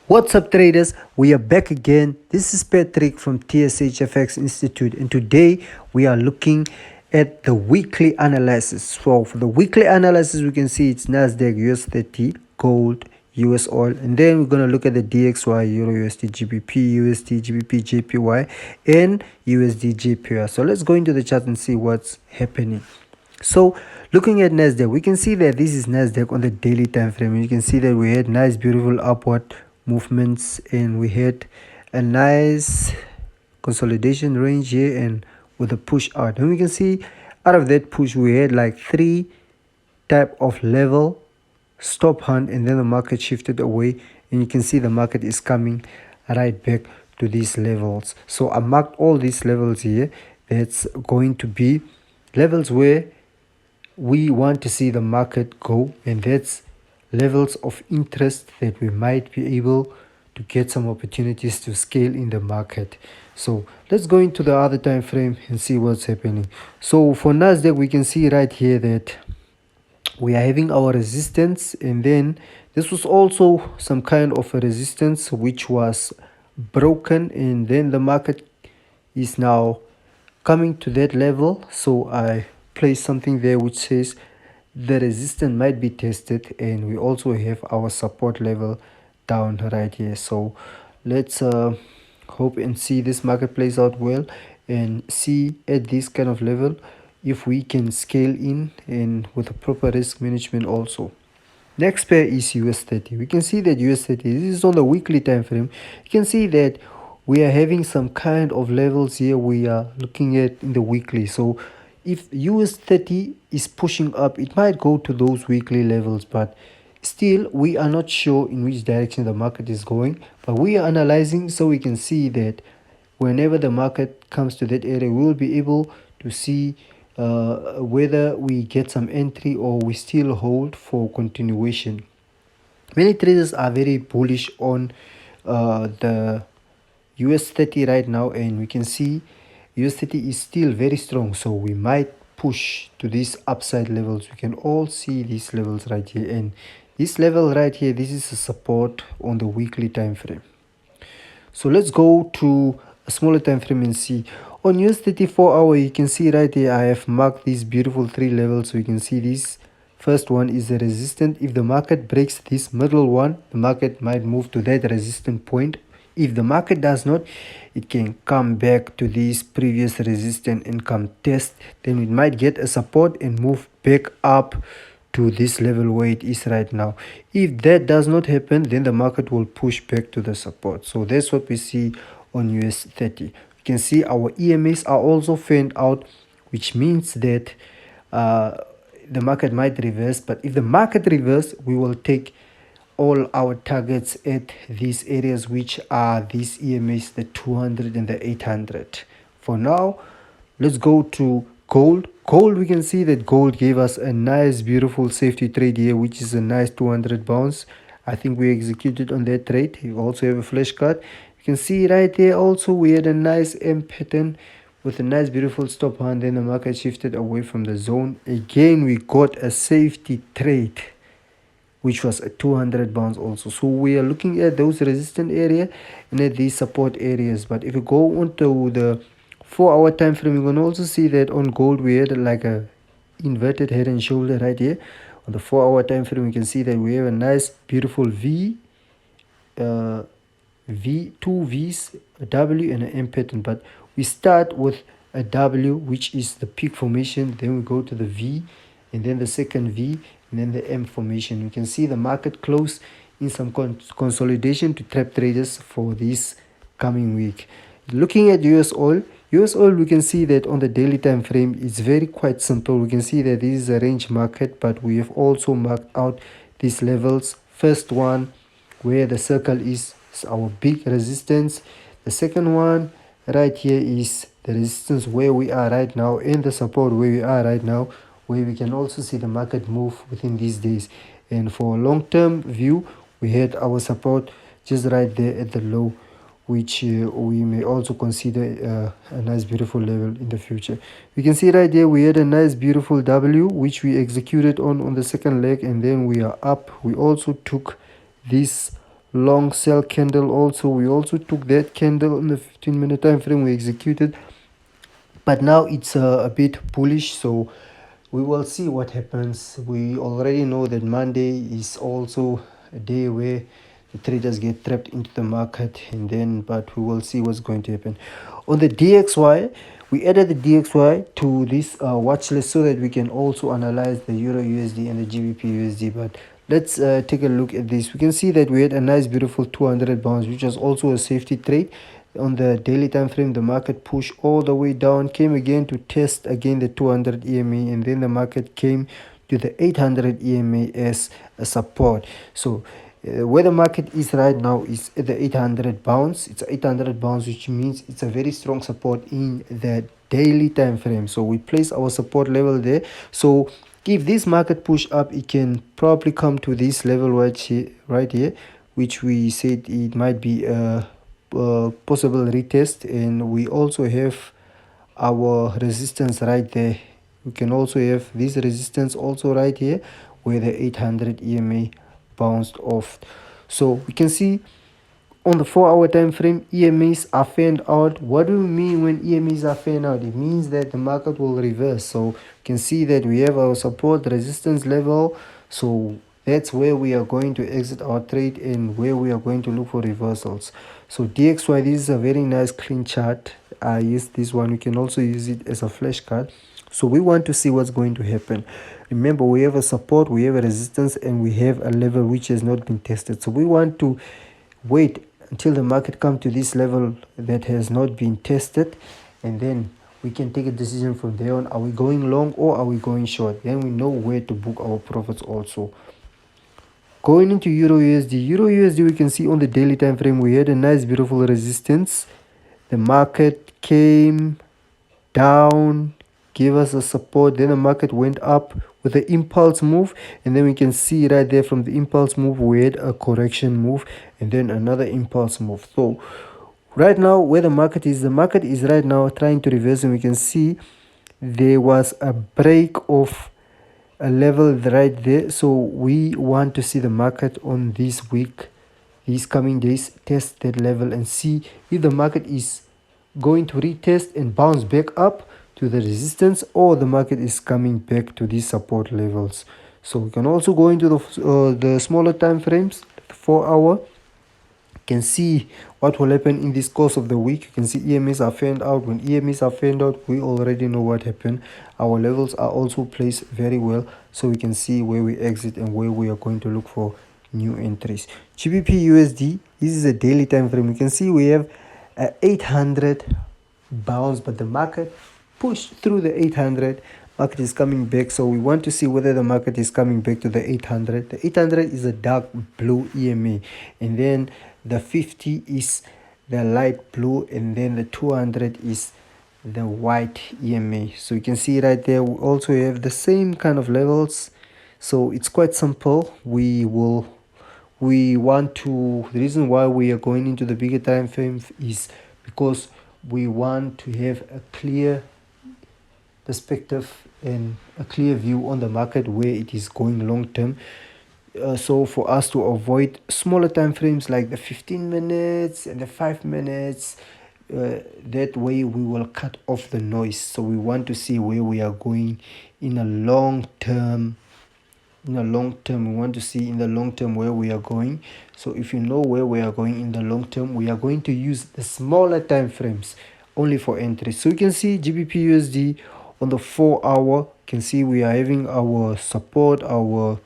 What's up, traders? We are back again. This is Patrick from TSHFX Institute, and today we are looking at the weekly analysis. So, for the weekly analysis, we can see it's Nasdaq, US 30, gold, US oil, and then we're going to look at the DXY, Euro USD, GBP, USD, GBP, JPY, and USD, JPY. So, let's go into the chart and see what's happening. So looking at Nasdaq, we can see that this is Nasdaq on the daily time frame. You can see that we had nice beautiful upward movements, and we had a nice consolidation range here and with a push out. And we can see out of that push we had like three type of level stop hunt, and then the market shifted away, and you can see the market is coming right back to these levels. So I marked all these levels here. That's going to be levels where we want to see the market go, and that's levels of interest that we might be able to get some opportunities to scale in the market. So let's go into the other time frame and see what's happening. So for Nasdaq, we can see right here that we are having our resistance, and then this was also some kind of a resistance which was broken, and then the market is now coming to that level. So I place something there which says the resistance might be tested, and we also have our support level down right here. So let's hope and see this market plays out well, and see at this kind of level if we can scale in and with a proper risk management also. Next pair is US 30. We can see that US 30, this is on the weekly time frame. You can see that we are having some kind of levels here we are looking at in the weekly. So if US 30 is pushing up, it might go to those weekly levels, but still we are not sure in which direction the market is going. But we are analyzing, so we can see that whenever the market comes to that area, we will be able to see whether we get some entry or we still hold for continuation. Many traders are very bullish on the US 30 right now, and we can see US 30 is still very strong, so we might push to these upside levels. We can all see these levels right here, and this level right here, this is a support on the weekly time frame. So let's go to a smaller time frame and see. On US 34-hour, you can see right here I have marked these beautiful three levels. So you can see this first one is a resistance. If the market breaks this middle one, the market might move to that resistance point. If the market does not, it can come back to this previous resistance and come test. Then it might get a support and move back up to this level where it is right now. If that does not happen, then the market will push back to the support. So that's what we see on US 30. You can see our EMAs are also fanned out, which means that the market might reverse. But if the market reverse, we will take all our targets at these areas, which are these EMAs, the 200 and the 800. For now, let's go to gold. Gold, we can see that gold gave us a nice beautiful safety trade here, which is a nice 200 bounce. I think we executed on that trade. You also have a flash card. You can see right there also we had a nice M pattern with a nice beautiful stop hunt. Then the market shifted away from the zone. Again, we got a safety trade, which was a 200 bounce also. So we are looking at those resistance area and at these support areas. But if you go onto the 4-hour time frame, you can also see that on gold we had like a inverted head and shoulder right here. On the 4-hour time frame, you can see that we have a nice beautiful V, two V's, a W and an M pattern. But we start with a W, which is the peak formation. Then we go to the V, and then the second V, and then the M formation. You can see the market close in some consolidation to trap traders for this coming week. Looking at US oil, we can see that on the daily time frame, it's very quite simple. We can see that this is a range market, but we have also marked out these levels. First one, where the circle is our big resistance. The second one right here is the resistance where we are right now, and the support where we are right now, where we can also see the market move within these days. And for a long-term view, we had our support just right there at the low, which we may also consider a nice beautiful level in the future. We can see right there we had a nice beautiful W, which we executed on the second leg, and then we are up. We also took this long sell candle. Also, we also took that candle in the 15-minute time frame. We executed, but now it's a bit bullish, so we will see what happens. We already know that Monday is also a day where the traders get trapped into the market, and then but we will see what's going to happen. On the DXY, we added the DXY to this watch list so that we can also analyze the Euro USD and the GBP USD. But let's take a look at this. We can see that we had a nice beautiful 200 bounce, which was also a safety trade. On the daily time frame, the market pushed all the way down, came again to test again the 200 EMA, and then the market came to the 800 EMA as a support. So where the market is right now is at the 800 bounce. It's 800 bounce, which means it's a very strong support in the daily time frame. So we place our support level there. So if this market push up, it can probably come to this level right here, which we said it might be a possible retest. And we also have our resistance right there. We can also have this resistance also right here where the 800 EMA bounced off. So we can see on the 4-hour time frame, EMAs are fanned out. What do we mean when EMAs are fanned out? It means that the market will reverse. So you can see that we have our support resistance level. So that's where we are going to exit our trade and where we are going to look for reversals. So DXY, this is a very nice clean chart. I use this one. You can also use it as a flashcard. So we want to see what's going to happen. Remember, we have a support, we have a resistance, and we have a level which has not been tested. So we want to wait until the market come to this level that has not been tested, and then we can take a decision from there on. Are we going long or are we going short? Then we know where to book our profits also. Going into Euro USD, we can see on the daily time frame we had a nice beautiful resistance. The market came down, gave us a support, then the market went up with the impulse move, and then we can see right there from the impulse move we had a correction move and then another impulse move. So right now where the market is right now trying to reverse, and we can see there was a break of a level right there. So we want to see the market on this week, these coming days, test that level and see if the market is going to retest and bounce back up to the resistance, or the market is coming back to these support levels. So we can also go into the smaller time frames, the 4-hour. You can see what will happen in this course of the week. You can see EMAs are fanned out. When EMAs are fanned out, we already know what happened. Our levels are also placed very well, so we can see where we exit and where we are going to look for new entries. GBP USD, this is a daily time frame. You can see we have a 800 bounce, but the market pushed through the 800. Market is coming back, so we want to see whether the market is coming back to the 800. The 800 is a dark blue EMA, and then the 50 is the light blue, and then the 200 is the white EMA. So you can see right there we also have the same kind of levels. So it's quite simple. The reason why we are going into the bigger time frame is because we want to have a clear perspective and a clear view on the market where it is going long term. So for us to avoid smaller time frames like the 15 minutes and the 5 minutes, that way we will cut off the noise. So we want to see where we are going in a long term. We want to see in the long term where we are going. So if you know where we are going in the long term, we are going to use the smaller time frames only for entry. So you can see GBP USD on the 4-hour. You can see we are having our support, our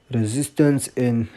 resistance, and